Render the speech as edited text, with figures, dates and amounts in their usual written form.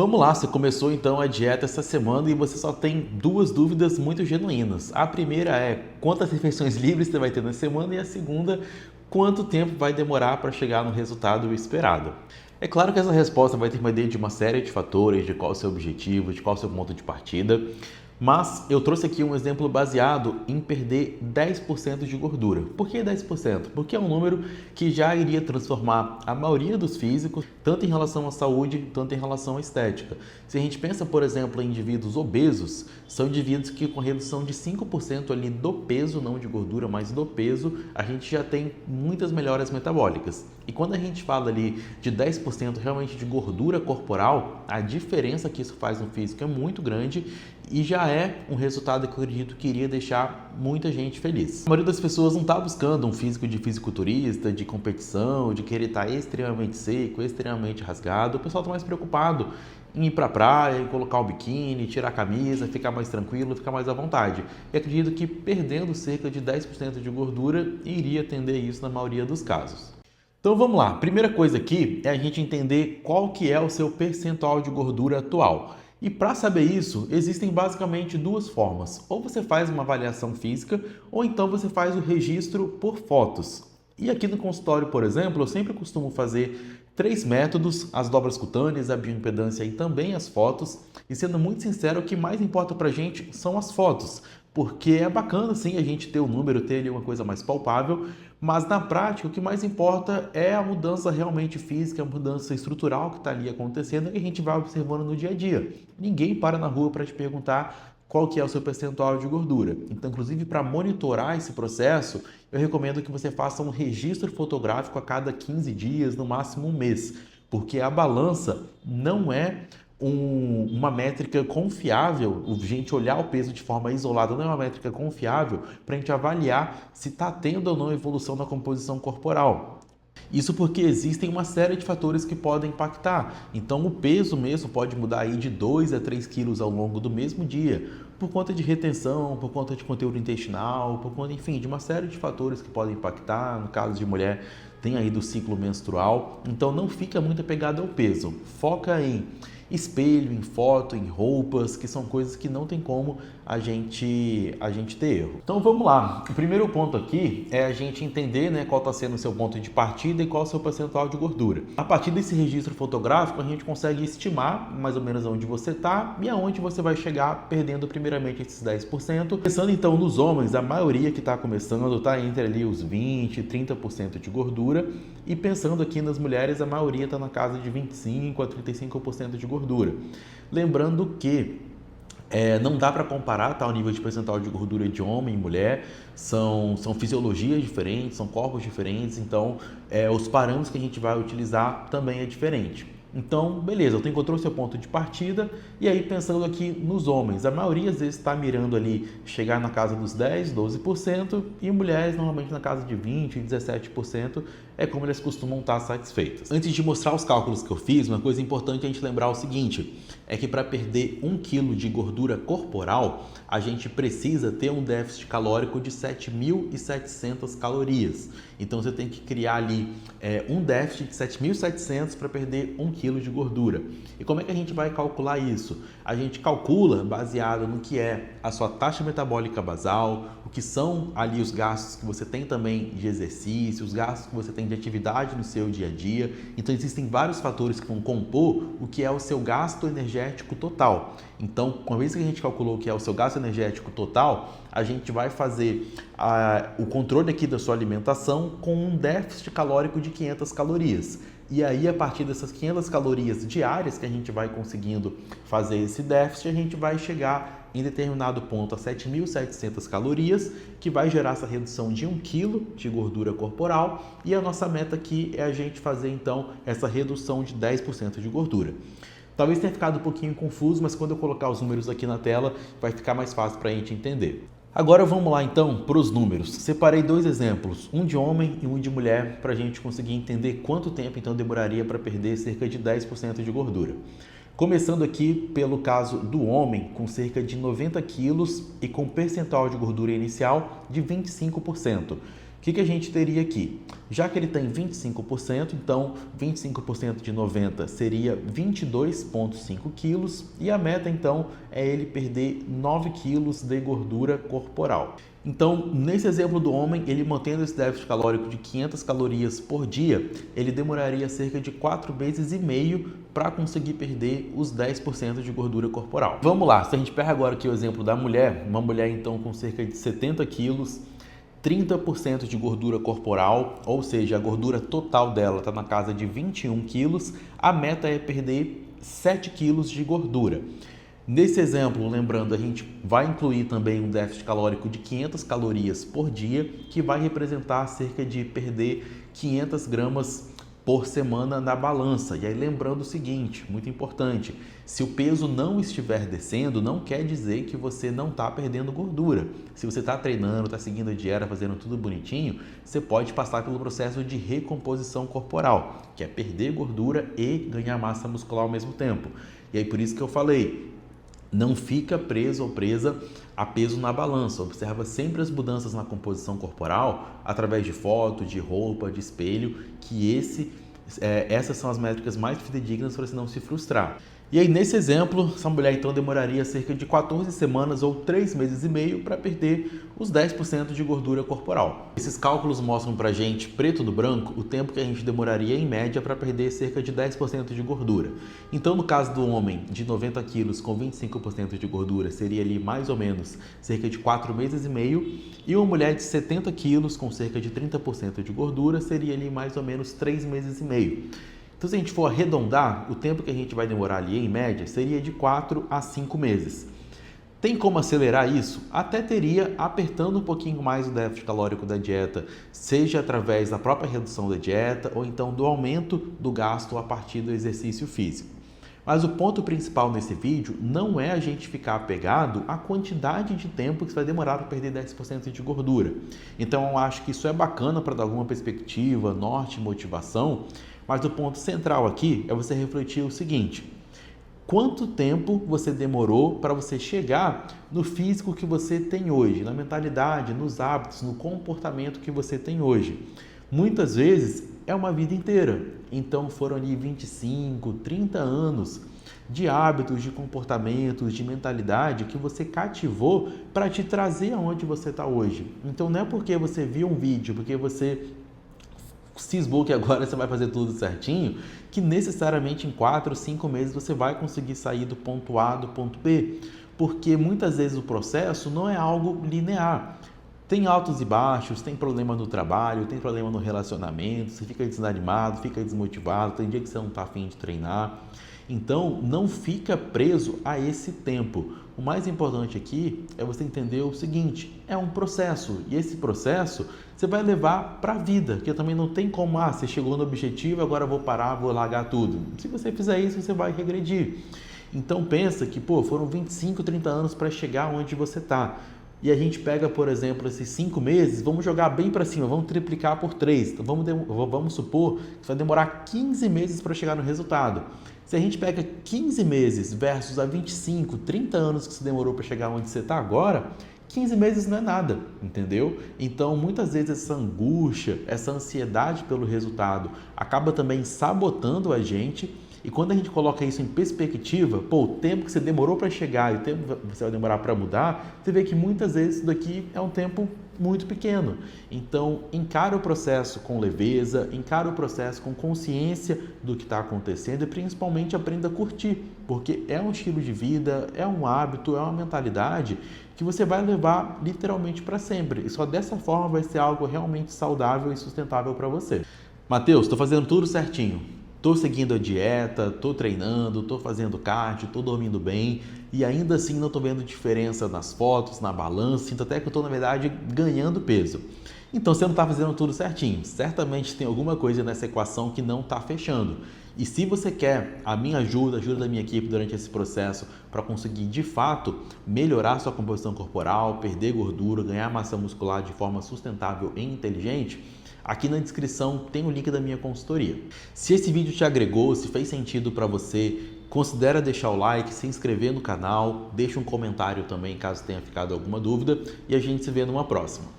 Vamos lá, você começou então a dieta essa semana e você só tem duas dúvidas muito genuínas. A primeira é quantas refeições livres você vai ter na semana e a segunda, quanto tempo vai demorar para chegar no resultado esperado. É claro que essa resposta vai depender de uma série de fatores, de qual é o seu objetivo, de qual é o seu ponto de partida, mas eu trouxe aqui um exemplo baseado em perder 10% de gordura. Por que 10%? Porque é um número que já iria transformar a maioria dos físicos, tanto em relação à saúde, tanto em relação à estética. Se a gente pensa, por exemplo, em indivíduos obesos, são indivíduos que com redução de 5% ali do peso, não de gordura, mas do peso, a gente já tem muitas melhoras metabólicas. E quando a gente fala ali de 10% realmente de gordura corporal, a diferença que isso faz no físico é muito grande e já é um resultado que eu acredito que iria deixar muita gente feliz. A maioria das pessoas não está buscando um físico de fisiculturista, de competição, de querer estar extremamente seco, extremamente rasgado. O pessoal está mais preocupado em ir para a praia, em colocar o biquíni, tirar a camisa, ficar mais tranquilo, ficar mais à vontade. E acredito que perdendo cerca de 10% de gordura iria atender isso na maioria dos casos. Então vamos lá, primeira coisa aqui é a gente entender qual que é o seu percentual de gordura atual. E para saber isso, existem basicamente duas formas. Ou você faz uma avaliação física, ou então você faz o registro por fotos. E aqui no consultório, por exemplo, eu sempre costumo fazer 3 métodos, as dobras cutâneas, a bioimpedância e também as fotos. E sendo muito sincero, o que mais importa para a gente são as fotos, porque é bacana sim a gente ter o número, ter ali uma coisa mais palpável, mas na prática o que mais importa é a mudança realmente física, a mudança estrutural que está ali acontecendo e que a gente vai observando no dia a dia. Ninguém para na rua para te perguntar qual que é o seu percentual de gordura. Então, inclusive, para monitorar esse processo, eu recomendo que você faça um registro fotográfico a cada 15 dias, no máximo um mês, porque a balança não é uma métrica confiável, a gente olhar o peso de forma isolada não é uma métrica confiável para a gente avaliar se está tendo ou não evolução na composição corporal. Isso porque existem uma série de fatores que podem impactar. Então o peso mesmo pode mudar aí de 2 a 3 quilos ao longo do mesmo dia, por conta de retenção, por conta de conteúdo intestinal, por conta, enfim, de uma série de fatores que podem impactar. No caso de mulher, tem aí do ciclo menstrual. Então não fica muito apegado ao peso. Foca em espelho, em foto, em roupas, que são coisas que não tem como a gente ter erro. Então vamos lá. O primeiro ponto aqui é a gente entender, né, qual está sendo o seu ponto de partida e qual é o seu percentual de gordura. A partir desse registro fotográfico, a gente consegue estimar mais ou menos onde você está e aonde você vai chegar perdendo primeiramente esses 10%. Pensando então nos homens, a maioria que está começando está entre ali os 20% e 30% de gordura. E pensando aqui nas mulheres, a maioria está na casa de 25% a 35% de gordura. Lembrando que não dá para comparar o nível de percentual de gordura de homem e mulher, são fisiologias diferentes, são corpos diferentes, então os parâmetros que a gente vai utilizar também é diferente. Então, beleza, eu encontrou seu ponto de partida e aí pensando aqui nos homens, a maioria às vezes está mirando ali chegar na casa dos 10, 12% e mulheres normalmente na casa de 20, 17% é como elas costumam estar satisfeitas. Antes de mostrar os cálculos que eu fiz, uma coisa importante é a gente lembrar o seguinte, é que para perder 1 kg de gordura corporal, a gente precisa ter um déficit calórico de 7.700 calorias. Então você tem que criar ali um déficit de 7.700 para perder 1 kg de gordura. E como é que a gente vai calcular isso? A gente calcula baseado no que é a sua taxa metabólica basal, o que são ali os gastos que você tem também de exercício, os gastos que você tem de atividade no seu dia a dia. Então existem vários fatores que vão compor o que é o seu gasto energético total. Então, uma vez que a gente calculou o que é o seu gasto energético total, a gente vai fazer o controle aqui da sua alimentação com um déficit calórico de 500 calorias. E aí, a partir dessas 500 calorias diárias que a gente vai conseguindo fazer esse déficit, a gente vai chegar em determinado ponto a 7.700 calorias, que vai gerar essa redução de 1 kg de gordura corporal. E a nossa meta aqui é a gente fazer, então, essa redução de 10% de gordura. Talvez tenha ficado um pouquinho confuso, mas quando eu colocar os números aqui na tela, vai ficar mais fácil para a gente entender. Agora vamos lá então para os números. Separei 2 exemplos, um de homem e um de mulher, para a gente conseguir entender quanto tempo então demoraria para perder cerca de 10% de gordura. Começando aqui pelo caso do homem, com cerca de 90 quilos e com percentual de gordura inicial de 25%. O que a gente teria aqui? Já que ele tem 25%, então 25% de 90 seria 22,5 quilos e a meta então é ele perder 9 quilos de gordura corporal. Então, nesse exemplo do homem, ele mantendo esse déficit calórico de 500 calorias por dia, ele demoraria cerca de 4 meses e meio para conseguir perder os 10% de gordura corporal. Vamos lá, se a gente pega agora aqui o exemplo da mulher, uma mulher então com cerca de 70 quilos, 30% de gordura corporal, ou seja, a gordura total dela está na casa de 21 quilos, a meta é perder 7 quilos de gordura. Nesse exemplo, lembrando, a gente vai incluir também um déficit calórico de 500 calorias por dia, que vai representar cerca de perder 500 gramas por semana na balança. E aí lembrando o seguinte, muito importante, se o peso não estiver descendo, não quer dizer que você não está perdendo gordura. Se você está treinando, está seguindo a dieta, fazendo tudo bonitinho, você pode passar pelo processo de recomposição corporal, que é perder gordura e ganhar massa muscular ao mesmo tempo. E aí por isso que eu falei, não fica preso ou presa a peso na balança. Observa sempre as mudanças na composição corporal através de foto, de roupa, de espelho, que essas são as métricas mais fidedignas para você não se frustrar. E aí, nesse exemplo, essa mulher então demoraria cerca de 14 semanas ou 3 meses e meio para perder os 10% de gordura corporal. Esses cálculos mostram para a gente, preto no branco, o tempo que a gente demoraria em média para perder cerca de 10% de gordura. Então, no caso do homem de 90 quilos com 25% de gordura, seria ali mais ou menos cerca de 4 meses e meio, e uma mulher de 70 quilos com cerca de 30% de gordura, seria ali mais ou menos 3 meses e meio. Então, se a gente for arredondar, o tempo que a gente vai demorar ali, em média, seria de 4 a 5 meses. Tem como acelerar isso? Até teria, apertando um pouquinho mais o déficit calórico da dieta, seja através da própria redução da dieta ou então do aumento do gasto a partir do exercício físico. Mas o ponto principal nesse vídeo não é a gente ficar apegado à quantidade de tempo que vai demorar para perder 10% de gordura. Então, eu acho que isso é bacana para dar alguma perspectiva, norte, motivação, mas o ponto central aqui é você refletir o seguinte: quanto tempo você demorou para você chegar no físico que você tem hoje, na mentalidade, nos hábitos, no comportamento que você tem hoje? Muitas vezes é uma vida inteira, então foram ali 25, 30 anos de hábitos, de comportamentos, de mentalidade que você cativou para te trazer aonde você está hoje. Então não é porque você viu um vídeo, porque você cismou que agora você vai fazer tudo certinho, que necessariamente em 4, 5 meses você vai conseguir sair do ponto A do ponto B, porque muitas vezes o processo não é algo linear. Tem altos e baixos, tem problema no trabalho, tem problema no relacionamento, você fica desanimado, fica desmotivado, tem dia que você não está afim de treinar. Então, não fica preso a esse tempo. O mais importante aqui é você entender o seguinte, é um processo, e esse processo você vai levar para a vida, que também não tem como, você chegou no objetivo, agora vou parar, vou largar tudo. Se você fizer isso, você vai regredir. Então, pensa que, foram 25, 30 anos para chegar onde você está. E a gente pega, por exemplo, esses 5 meses, vamos jogar bem para cima, vamos triplicar por 3. Então, vamos supor que vai demorar 15 meses para chegar no resultado. Se a gente pega 15 meses versus a 25, 30 anos que você demorou para chegar onde você está agora, 15 meses não é nada, entendeu? Então, muitas vezes essa angústia, essa ansiedade pelo resultado acaba também sabotando a gente. E quando a gente coloca isso em perspectiva, o tempo que você demorou para chegar e o tempo que você vai demorar para mudar, você vê que muitas vezes isso daqui é um tempo muito pequeno. Então, encara o processo com leveza, encara o processo com consciência do que está acontecendo e principalmente aprenda a curtir, porque é um estilo de vida, é um hábito, é uma mentalidade que você vai levar literalmente para sempre. E só dessa forma vai ser algo realmente saudável e sustentável para você. Matheus, estou fazendo tudo certinho. Estou seguindo a dieta, estou treinando, estou fazendo cardio, estou dormindo bem e ainda assim não estou vendo diferença nas fotos, na balança, sinto até que eu estou, na verdade, ganhando peso. Então, você não está fazendo tudo certinho. Certamente tem alguma coisa nessa equação que não está fechando. E se você quer a minha ajuda, a ajuda da minha equipe durante esse processo para conseguir, de fato, melhorar sua composição corporal, perder gordura, ganhar massa muscular de forma sustentável e inteligente, aqui na descrição tem o link da minha consultoria. Se esse vídeo te agregou, se fez sentido para você, considera deixar o like, se inscrever no canal, deixa um comentário também caso tenha ficado alguma dúvida e a gente se vê numa próxima.